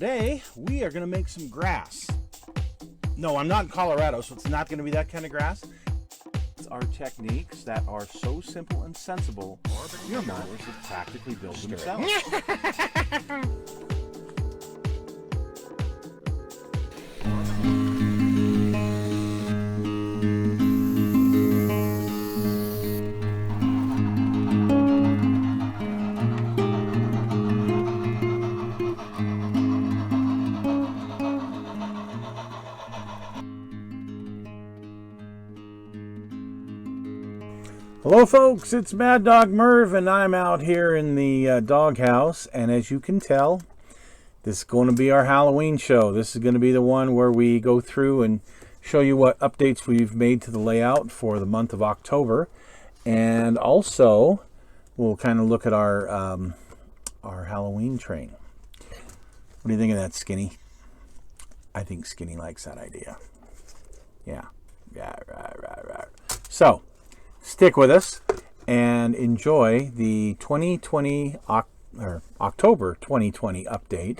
Today, we are going to make some grass. No, I'm not in Colorado, so it's not going to be that kind of grass. It's our techniques that are so simple and sensible, your mowers will practically build themselves. Hello folks, it's Mad Dog Merv and I'm out here in the doghouse, and as you can tell, this is going to be our Halloween show. This is going to be the one where we go through and show you what updates we've made to the layout for the month of October, and also we'll kind of look at our Halloween train. What do you think of that, Skinny? I think Skinny likes that idea. Yeah. Right. So, stick with us and enjoy the 2020 October 2020 update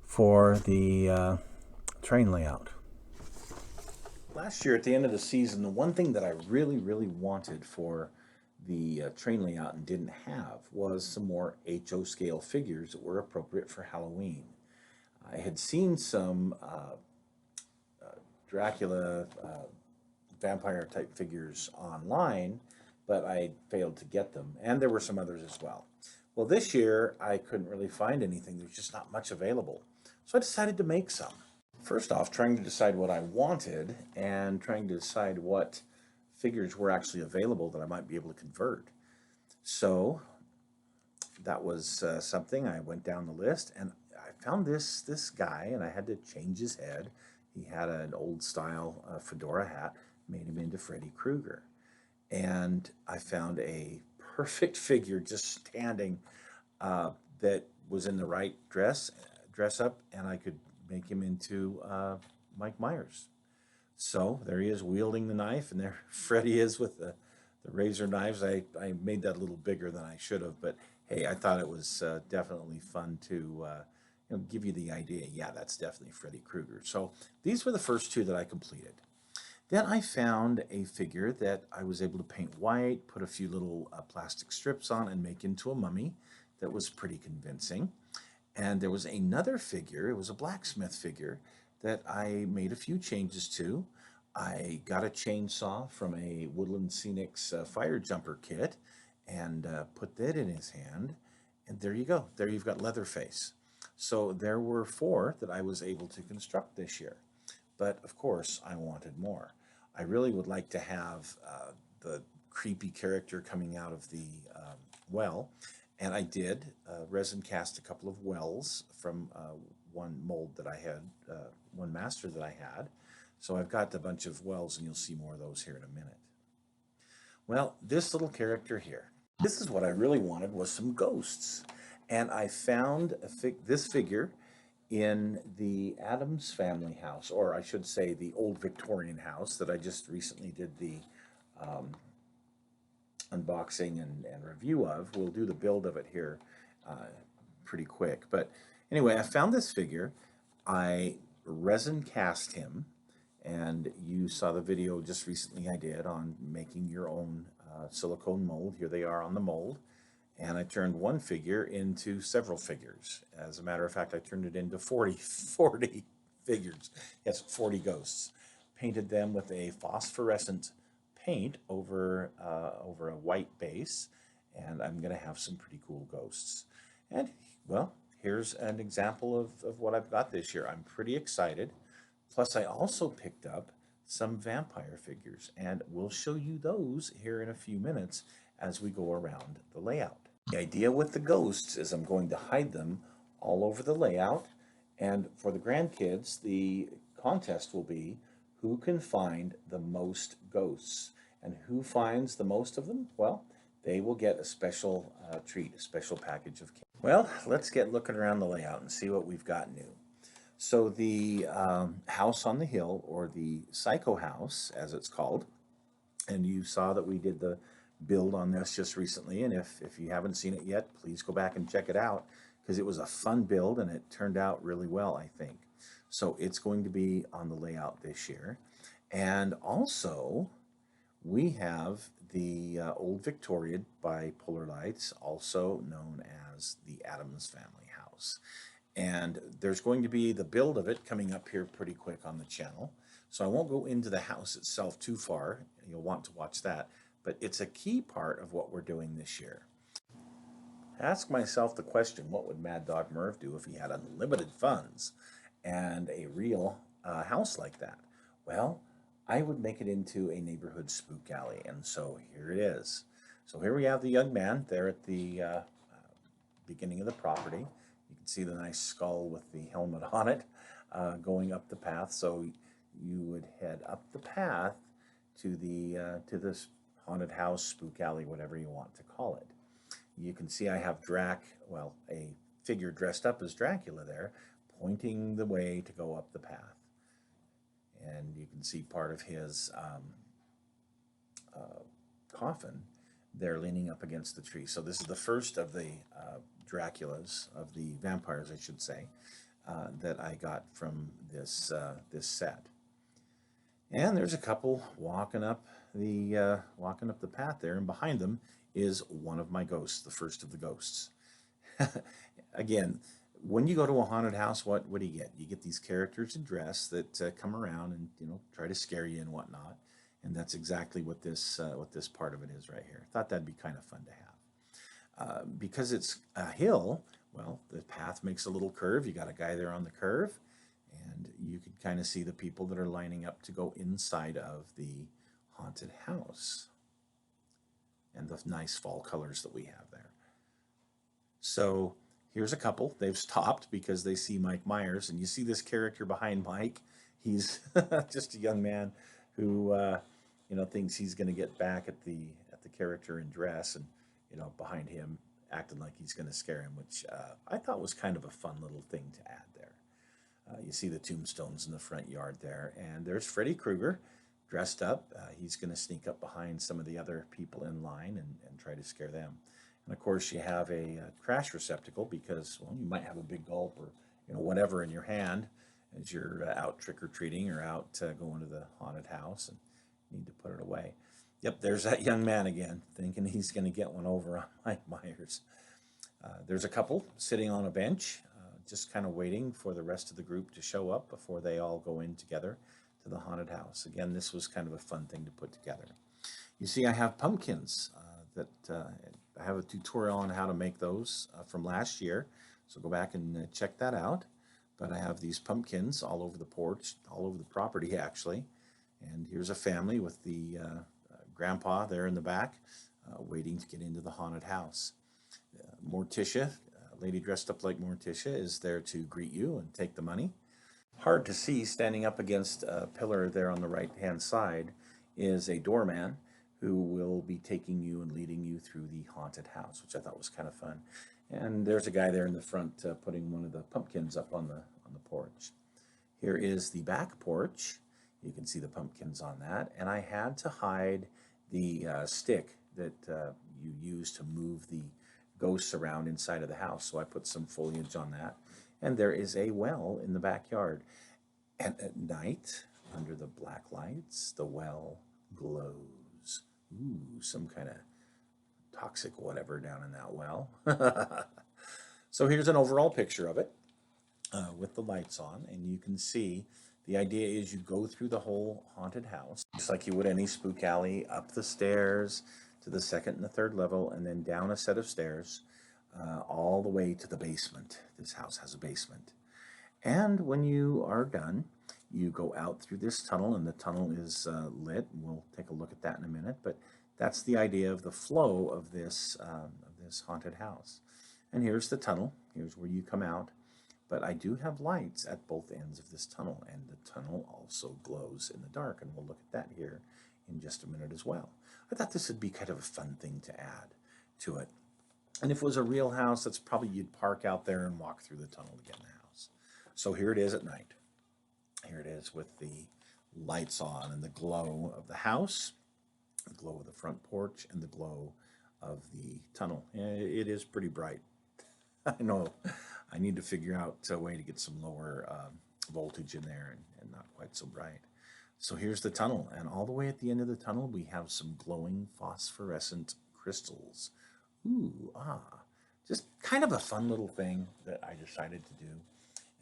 for the train layout. Last year at the end of the season, the one thing that I really wanted for the train layout and didn't have was some more HO scale figures that were appropriate for Halloween. I had seen some Dracula vampire type figures online, but I failed to get them, and there were some others as well. Well, this year I couldn't really find anything. There's just not much available, so I decided to make some. First off, trying to decide what I wanted and trying to decide what figures were actually available that I might be able to convert. So that was something. I went down the list and I found this guy, and I had to change his head. He had an old style fedora hat, made him into Freddy Krueger. And I found a perfect figure just standing that was in the right dress up, and I could make him into Mike Myers. So there he is wielding the knife, and there Freddy is with the razor knives. I made that a little bigger than I should have, but hey, I thought it was definitely fun to give you the idea. Yeah, that's definitely Freddy Krueger. So these were the first two that I completed. Then I found a figure that I was able to paint white, put a few little plastic strips on, and make into a mummy that was pretty convincing. And there was another figure, it was a blacksmith figure, that I made a few changes to. I got a chainsaw from a Woodland Scenics fire jumper kit and put that in his hand. And there you go. There you've got Leatherface. So there were 4 that I was able to construct this year. But of course, I wanted more. I really would like to have the creepy character coming out of the well, and I did resin cast a couple of wells from one mold that I had, one master that I had. So I've got a bunch of wells, and you'll see more of those here in a minute. Well, this little character here, this is what I really wanted, was some ghosts. And I found this figure in the Addams Family house, or I should say the old Victorian house that I just recently did the unboxing and review of. We'll do the build of it here pretty quick. But anyway, I found this figure. I resin cast him, and you saw the video just recently I did on making your own silicone mold. Here they are on the mold. And I turned one figure into several figures. As a matter of fact, I turned it into 40 figures. Yes, 40 ghosts. Painted them with a phosphorescent paint over a white base. And I'm going to have some pretty cool ghosts. And, well, here's an example of what I've got this year. I'm pretty excited. Plus, I also picked up some vampire figures. And we'll show you those here in a few minutes as we go around the layout. The idea with the ghosts is I'm going to hide them all over the layout, and for the grandkids, the contest will be who can find the most ghosts, and who finds the most of them, well, they will get a special treat, a special package of candy. Well, let's get looking around the layout and see what we've got new. So the house on the hill, or the Psycho House, as it's called, and you saw that we did the build on this just recently, and if you haven't seen it yet, please go back and check it out, because it was a fun build and it turned out really well, I think. So it's going to be on the layout this year. And also, we have the Old Victoria by Polar Lights, also known as the Adams Family House. And there's going to be the build of it coming up here pretty quick on the channel. So I won't go into the house itself too far. You'll want to watch that. But it's a key part of what we're doing this year. Ask myself the question, what would Mad Dog Merv do if he had unlimited funds and a real house like that? Well, I would make it into a neighborhood spook alley. And so here it is. So here we have the young man there at the beginning of the property. You can see the nice skull with the helmet on it going up the path. So you would head up the path to to this haunted house, spook alley, whatever you want to call it. You can see I have a figure dressed up as Dracula there, pointing the way to go up the path. And you can see part of his coffin there leaning up against the tree. So this is the first of the Draculas, of the vampires, I should say, that I got from this set. And there's a couple walking up the path there, and behind them is one of my ghosts, the first of the ghosts. Again, when you go to a haunted house, what do you get? You get these characters in dress that come around and try to scare you and whatnot. And that's exactly what this part of it is right here. I thought that'd be kind of fun to have. Because it's a hill, well, the path makes a little curve. You got a guy there on the curve, and you can kind of see the people that are lining up to go inside of the haunted house. And the nice fall colors that we have there. So here's a couple. They've stopped because they see Mike Myers, and you see this character behind Mike. He's just a young man who thinks he's going to get back at the character in dress, and behind him acting like he's going to scare him, which I thought was kind of a fun little thing to add there. You see the tombstones in the front yard there, and there's Freddy Krueger dressed up. He's going to sneak up behind some of the other people in line and try to scare them. And of course, you have a trash receptacle because, well, you might have a big gulp or whatever in your hand as you're out trick-or-treating or out going to the haunted house and need to put it away. Yep, there's that young man again, thinking he's going to get one over on Mike Myers. There's a couple sitting on a bench, just kind of waiting for the rest of the group to show up before they all go in together to the haunted house. Again, this was kind of a fun thing to put together. You see, I have pumpkins that I have a tutorial on how to make those from last year, so go back and check that out. But I have these pumpkins all over the porch, all over the property actually. And here's a family with the grandpa there in the back waiting to get into the haunted house. Morticia, a lady dressed up like Morticia, is there to greet you and take the money. Hard to see, standing up against a pillar there on the right-hand side is a doorman who will be taking you and leading you through the haunted house, which I thought was kind of fun. And there's a guy there in the front putting one of the pumpkins up on the porch. Here is the back porch. You can see the pumpkins on that. And I had to hide the stick that you use to move the ghosts around inside of the house. So I put some foliage on that. And there is a well in the backyard. And at night, under the black lights, the well glows. Ooh, some kind of toxic whatever down in that well. So here's an overall picture of it with the lights on. And you can see the idea is you go through the whole haunted house, just like you would any spook alley, up the stairs to the second and the third level, and then down a set of stairs all the way to the basement. This house has a basement. And when you are done, you go out through this tunnel, and the tunnel is lit. We'll take a look at that in a minute, but that's the idea of the flow of this haunted house. And here's the tunnel. Here's where you come out. But I do have lights at both ends of this tunnel, and the tunnel also glows in the dark, and we'll look at that here in just a minute as well. I thought this would be kind of a fun thing to add to it. And if it was a real house, that's probably you'd park out there and walk through the tunnel to get in the house. So here it is at night. Here it is with the lights on and the glow of the house, the glow of the front porch, and the glow of the tunnel. It is pretty bright. I know I need to figure out a way to get some lower voltage in there and not quite so bright. So here's the tunnel, and all the way at the end of the tunnel, we have some glowing phosphorescent crystals. Ooh, just kind of a fun little thing that I decided to do.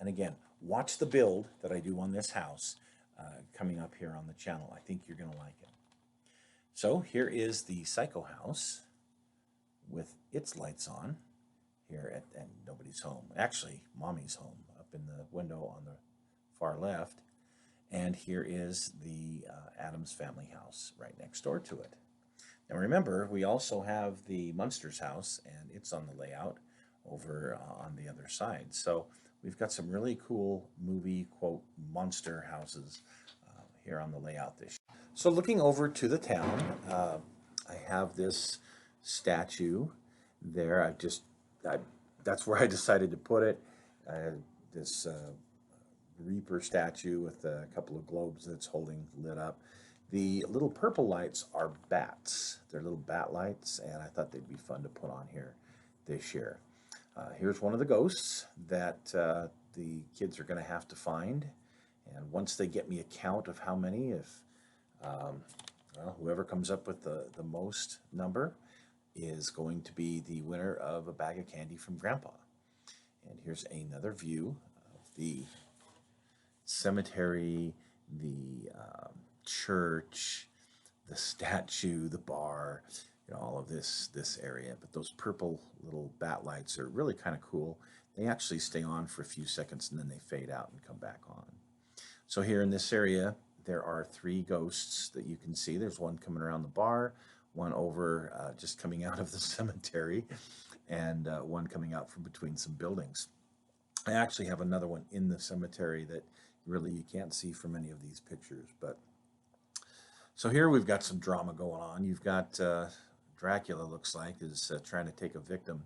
And again, watch the build that I do on this house coming up here on the channel. I think you're going to like it. So here is the Psycho house with its lights on here and nobody's home. Actually, Mommy's home up in the window on the far left. And here is the Addams Family house right next door to it. Now remember, we also have the Munsters house, and it's on the layout over on the other side. So we've got some really cool movie, quote, monster houses here on the layout this year. So looking over to the town, I have this statue there. That's where I decided to put it. This Reaper statue with a couple of globes that's holding lit up. The little purple lights are bats. They're little bat lights, and I thought they'd be fun to put on here this year. Here's one of the ghosts that the kids are going to have to find. And once they get me a count of how many, well, whoever comes up with the most number is going to be the winner of a bag of candy from Grandpa. And here's another view of the cemetery, the church, the statue, the bar, all of this area. But those purple little bat lights are really kind of cool. They actually stay on for a few seconds and then they fade out and come back on. So here in this area, there are 3 ghosts that you can see. There's one coming around the bar, one over just coming out of the cemetery, and one coming out from between some buildings. I actually have another one in the cemetery that really you can't see from any of these pictures. But so here we've got some drama going on. You've got Dracula, looks like, is trying to take a victim.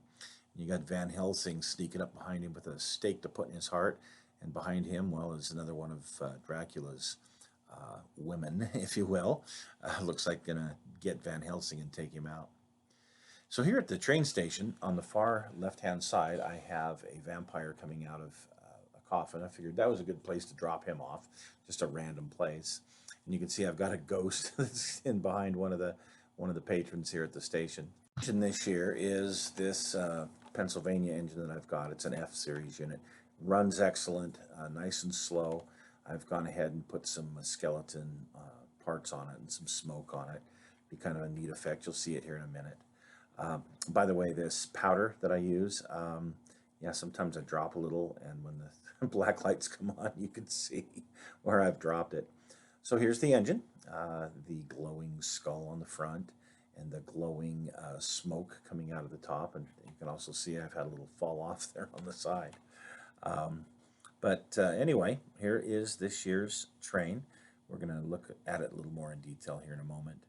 You got Van Helsing sneaking up behind him with a stake to put in his heart. And behind him, well, is another one of Dracula's women, if you will. Looks like gonna get Van Helsing and take him out. So here at the train station, on the far left-hand side, I have a vampire coming out of a coffin. I figured that was a good place to drop him off, just a random place. And you can see I've got a ghost that's in behind one of the patrons here at the station. The engine this year is this Pennsylvania engine that I've got. It's an F series unit. Runs excellent, nice and slow. I've gone ahead and put some skeleton parts on it and some smoke on it. Be kind of a neat effect. You'll see it here in a minute. By the way, this powder that I use, yeah, sometimes I drop a little, and when the black lights come on, you can see where I've dropped it. So here's the engine, the glowing skull on the front, and the glowing smoke coming out of the top. And you can also see I've had a little fall off there on the side. But anyway, here is this year's train. We're going to look at it a little more in detail here in a moment.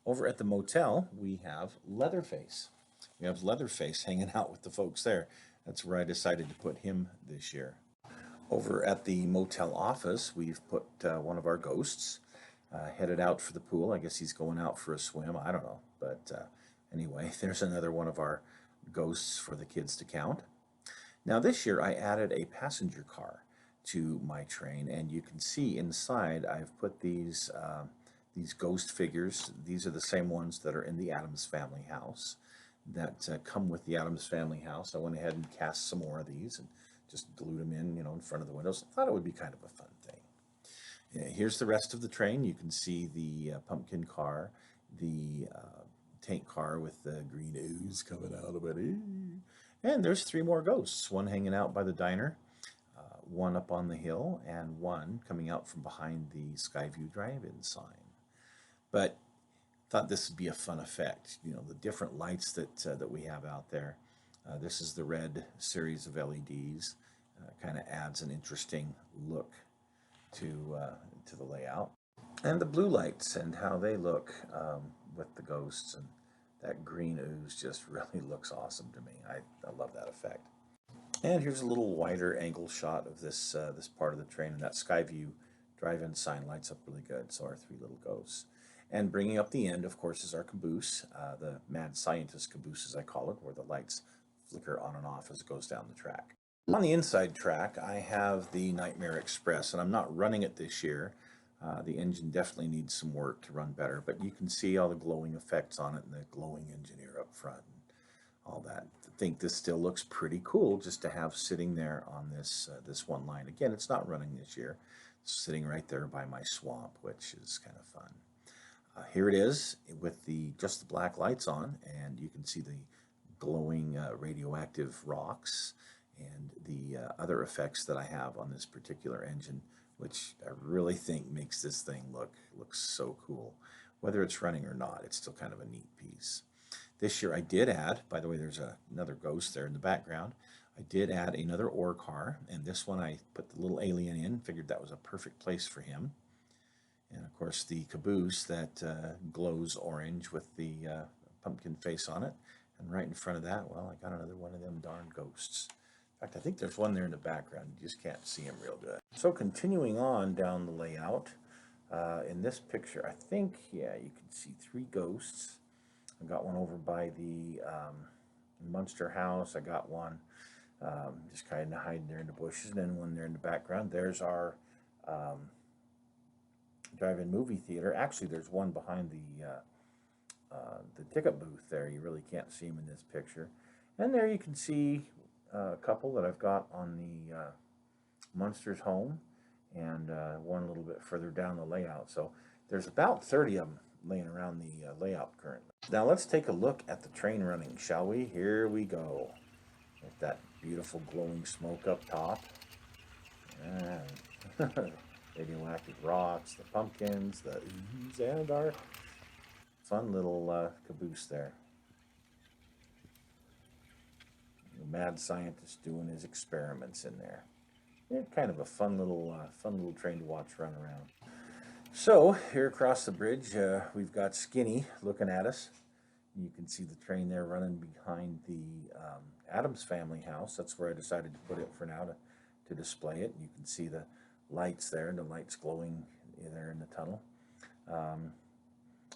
Over at the motel, we have Leatherface. We have Leatherface hanging out with the folks there. That's where I decided to put him this year. Over at the motel office, we've put one of our ghosts headed out for the pool. I guess he's going out for a swim. I don't know. But anyway, there's another one of our ghosts for the kids to count. Now this year I added a passenger car to my train, and you can see inside I've put these ghost figures. These are the same ones that are in the Addams Family house that come with the Addams Family house. I went ahead and cast some more of these and just glued them in front of the windows. I thought it would be kind of a fun thing. Yeah, here's the rest of the train. You can see the pumpkin car, the tank car with the green ooze coming out of it. And there's 3 more ghosts, one hanging out by the diner, one up on the hill, and one coming out from behind the Skyview Drive-In sign. But thought this would be a fun effect, the different lights that we have out there. This is the red series of LEDs. Kind of adds an interesting look to the layout. And the blue lights and how they look with the ghosts, and that green ooze just really looks awesome to me. I love that effect. And here's a little wider angle shot of this this part of the train, and that Skyview Drive-In sign lights up really good. So our 3 little ghosts. And bringing up the end, of course, is our caboose, the mad scientist caboose, as I call it, where the lights flicker on and off as it goes down the track. On the inside track, I have the Nightmare Express, and I'm not running it this year. The engine definitely needs some work to run better, but you can see all the glowing effects on it and the glowing engineer up front and all that. I think this still looks pretty cool just to have sitting there on this this one line. Again, it's not running this year. It's sitting right there by my swamp, which is kind of fun. Here it is with just the black lights on, and you can see the glowing radioactive rocks and the other effects that I have on this particular engine, which I really think makes this thing look so cool. Whether it's running or not, it's still kind of a neat piece. This year I did add, by the way, there's another ghost there in the background. I did add another ore car, and this one I put the little alien in, figured that was a perfect place for him. And of course the caboose that glows orange with the pumpkin face on it. And right in front of that, well, I got another one of them darn ghosts. In fact, I think there's one there in the background. You just can't see him real good. So continuing on down the layout, in this picture, I think, yeah, you can see 3 ghosts. I got one over by the Munster house. I got one just kind of hiding there in the bushes, and then one there in the background. There's our drive-in movie theater. Actually, there's one behind the ticket booth there. You really can't see him in this picture. And there you can see a couple that I've got on the Munster's home, and one a little bit further down the layout. So there's about 30 of them laying around the layout currently. Now let's take a look at the train running, shall we? Here we go. With that beautiful glowing smoke up top. And radioactive rocks, the pumpkins, the ooze, and our fun little caboose there. The mad scientist doing his experiments in there. Yeah, kind of a fun little train to watch run around. So here across the bridge, we've got Skinny looking at us. You can see the train there running behind the Addams family house. That's where I decided to put it for now to display it. You can see the lights there, and the lights glowing there in the tunnel.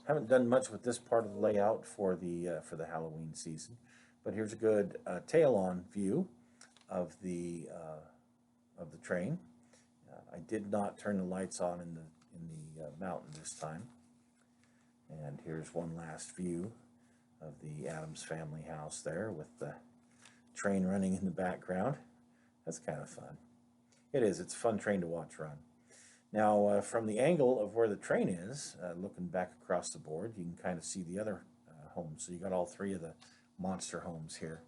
Haven't done much with this part of the layout for the Halloween season, but here's a good tail-on view of the train. I did not turn the lights on in the mountain this time. And here's one last view of the Addams family house there with the train running in the background. That's kind of fun. It is. It's a fun train to watch run. Now, from the angle of where the train is, looking back across the board, you can kind of see the other homes. So you got all 3 of the monster homes here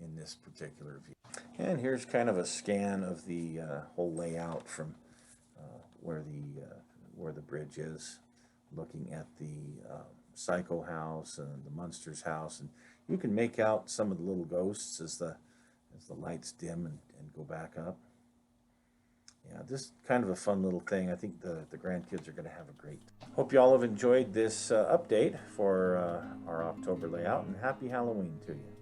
in this particular view. And here's kind of a scan of the whole layout from where the bridge is, looking at the Psycho house and the Munsters house, and you can make out some of the little ghosts as the lights dim and go back up. Yeah, just kind of a fun little thing. I think the grandkids are going to have a great time. Hope you all have enjoyed this update for our October layout, and happy Halloween to you.